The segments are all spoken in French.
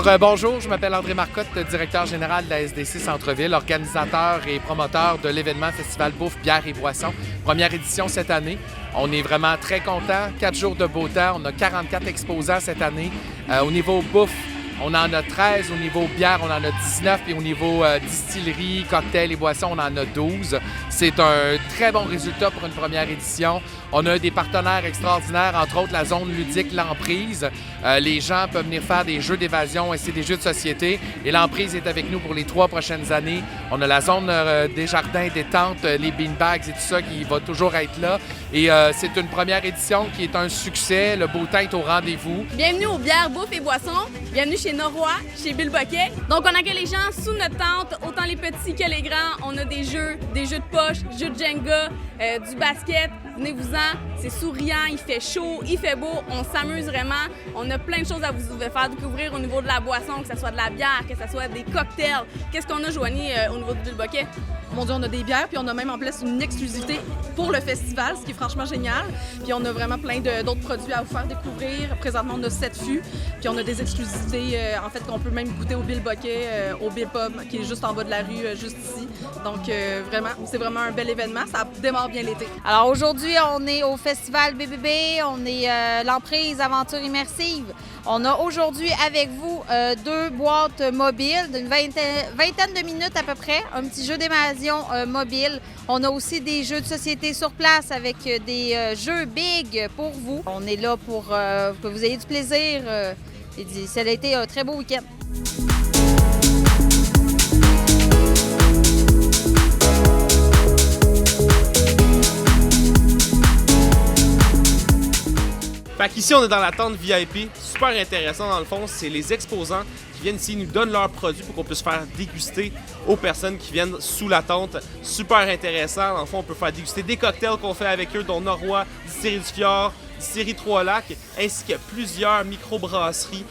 Alors, bonjour, je m'appelle André Marcotte, directeur général de la SDC Centre-Ville, organisateur et promoteur de l'événement Festival Bouffe, Bière et Boissons. Première édition cette année. On est vraiment très contents. 4 jours de beau temps. On a 44 exposants cette année. Au niveau bouffe, on en a 13. Au niveau bière, on en a 19. Puis au niveau distillerie, cocktails et boissons, on en a 12. C'est un très bon résultat pour une première édition. On a des partenaires extraordinaires, entre autres la zone ludique L'Emprise. Les gens peuvent venir faire des jeux d'évasion et c'est des jeux de société. Et L'Emprise est avec nous pour les 3 prochaines années. On a la zone des jardins détente, les beanbags et tout ça qui va toujours être là. Et c'est une première édition qui est un succès. Le beau temps est au rendez-vous. Bienvenue aux bières, bouffe et boissons. Bienvenue chez Noroy, chez Bill Boquet. Donc, on accueille les gens sous notre tente, autant les petits que les grands. On a des jeux de poche, jeux de Jenga, du basket. Venez-vous-en, c'est souriant, il fait chaud, il fait beau, on s'amuse vraiment. On a plein de choses à vous faire découvrir au niveau de la boisson, que ce soit de la bière, que ce soit des cocktails. Qu'est-ce qu'on a, Joanie, au niveau du Bill Boquet? Mon Dieu, on a des bières, puis on a même en place une exclusivité pour le festival, ce qui est franchement génial. Puis on a vraiment plein d'autres produits à vous faire découvrir. Présentement, on a 7 fûts, puis on a des exclusivités, en fait, qu'on peut même goûter au Bill Boquet, au Bill Pub, qui est juste en bas de la rue, juste ici. Donc, vraiment, c'est vraiment un bel événement. Ça démarre bien l'été. Alors aujourd'hui, on est au Festival BBB, on est l'Emprise Aventure Immersive. On a aujourd'hui avec vous 2 boîtes mobiles d'une vingtaine de minutes à peu près, un petit jeu d'évasion mobile. On a aussi des jeux de société sur place avec des jeux big pour vous. On est là pour que vous ayez du plaisir. Ça a été un très beau week-end. Fait qu'ici, on est dans la tente VIP. Super intéressant, dans le fond, c'est les exposants qui viennent ici, nous donnent leurs produits pour qu'on puisse faire déguster aux personnes qui viennent sous la tente. Super intéressant. Dans le fond, on peut faire déguster des cocktails qu'on fait avec eux, dont Noroy, Distillerie du Fjord, Distillerie Trois-Lacs, ainsi que plusieurs microbrasseries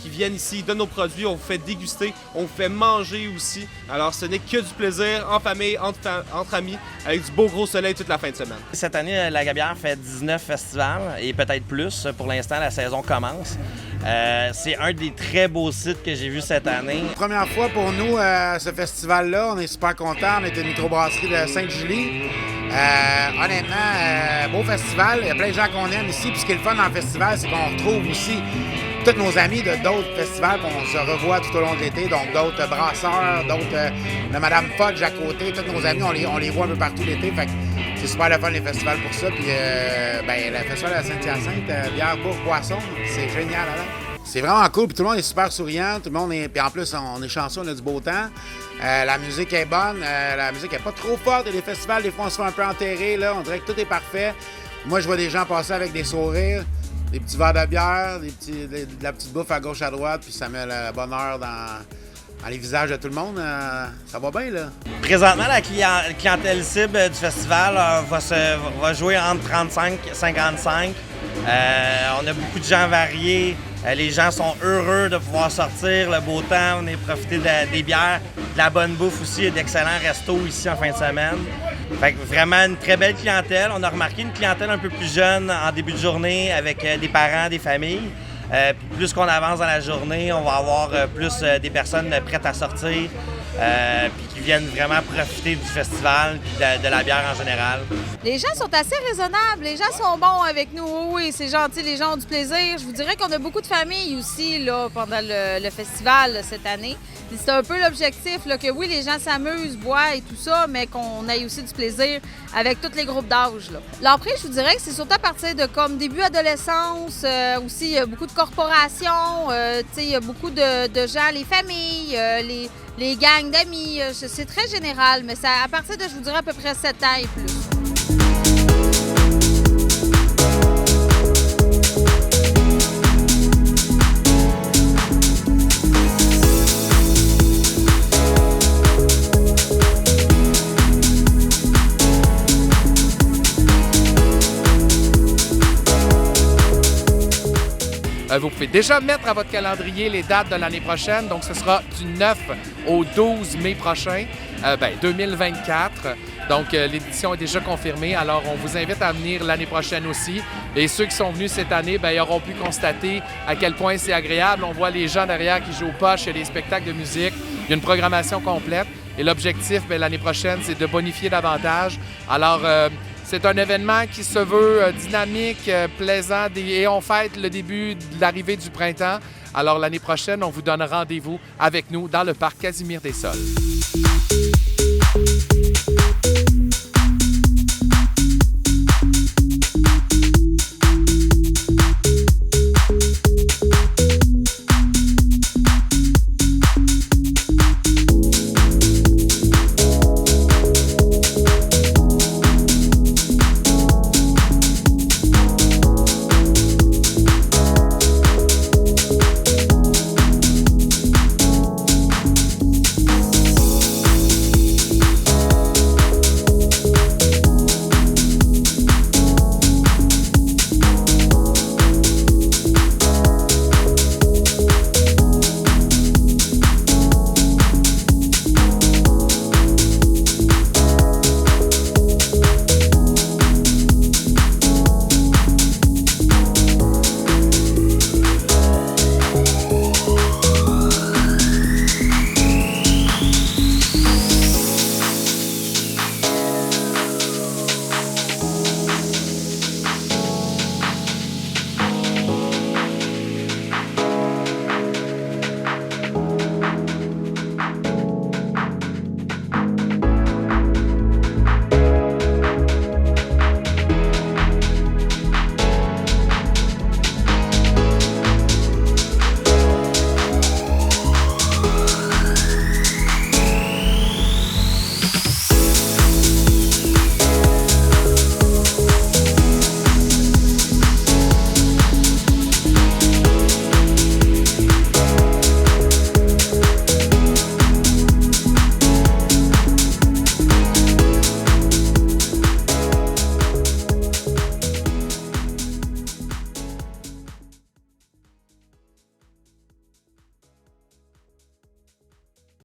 qui viennent ici, donnent nos produits, on vous fait déguster, on vous fait manger aussi. Alors, ce n'est que du plaisir en famille, entre amis, avec du beau gros soleil toute la fin de semaine. Cette année, la Gabière fait 19 festivals et peut-être plus. Pour l'instant, la saison commence. C'est un des très beaux sites que j'ai vu cette année. Première fois pour nous, ce festival-là, on est super contents. On est une microbrasserie de Sainte-Julie. Honnêtement, beau festival. Il y a plein de gens qu'on aime ici. Puis ce qui est le fun dans le festival, c'est qu'on retrouve aussi tous nos amis de d'autres festivals qu'on se revoit tout au long de l'été. Donc d'autres brasseurs, d'autres de Madame Fudge à côté. Tous nos amis, on les voit un peu partout l'été. Fait que c'est super le fun les festivals pour ça. Puis le festival de Saint-Hyacinthe, bière, bouffe, poisson, c'est génial. Hein? C'est vraiment cool, puis tout le monde est super souriant, tout le monde est... Puis en plus, on est chanceux, on a du beau temps. La musique est bonne, la musique est pas trop forte. Et les festivals, des fois, on se fait un peu enterrer, là. On dirait que tout est parfait. Moi, je vois des gens passer avec des sourires, des petits verres de bière, de la petite bouffe à gauche, à droite, puis ça met le bonheur dans les visages de tout le monde. Ça va bien, là. Présentement, la clientèle cible du festival va jouer entre 35 et 55. On a beaucoup de gens variés. Les gens sont heureux de pouvoir sortir, le beau temps, on est profiter des bières, de la bonne bouffe aussi et d'excellents restos ici en fin de semaine. Fait que vraiment une très belle clientèle. On a remarqué une clientèle un peu plus jeune en début de journée avec des parents, des familles. Plus qu'on avance dans la journée, on va avoir plus des personnes prêtes à sortir puis qui viennent vraiment profiter du festival et de la bière en général. Les gens sont assez raisonnables, les gens sont bons avec nous. Oui, c'est gentil, les gens ont du plaisir. Je vous dirais qu'on a beaucoup de familles aussi là, pendant le festival cette année. C'est un peu l'objectif, là, que oui, les gens s'amusent, boivent et tout ça, mais qu'on ait aussi du plaisir avec tous les groupes d'âge. L'Emprise, je vous dirais que c'est surtout à partir de comme début adolescence. Aussi, il y a beaucoup de corporations, il y a beaucoup de gens, les familles, les gangs d'amis. C'est très général, mais c'est à partir de, je vous dirais, à peu près 7 ans et plus. Vous pouvez déjà mettre à votre calendrier les dates de l'année prochaine. Donc, ce sera du 9 au 12 mai prochain, 2024. Donc, l'édition est déjà confirmée. Alors, on vous invite à venir l'année prochaine aussi. Et ceux qui sont venus cette année, ils auront pu constater à quel point c'est agréable. On voit les gens derrière qui jouent aux poches, il y a des spectacles de musique, il y a une programmation complète. Et l'objectif, l'année prochaine, c'est de bonifier davantage. Alors, c'est un événement qui se veut dynamique, plaisant, et on fête le début de l'arrivée du printemps. Alors, l'année prochaine, on vous donne rendez-vous avec nous dans le parc Casimir des Sols.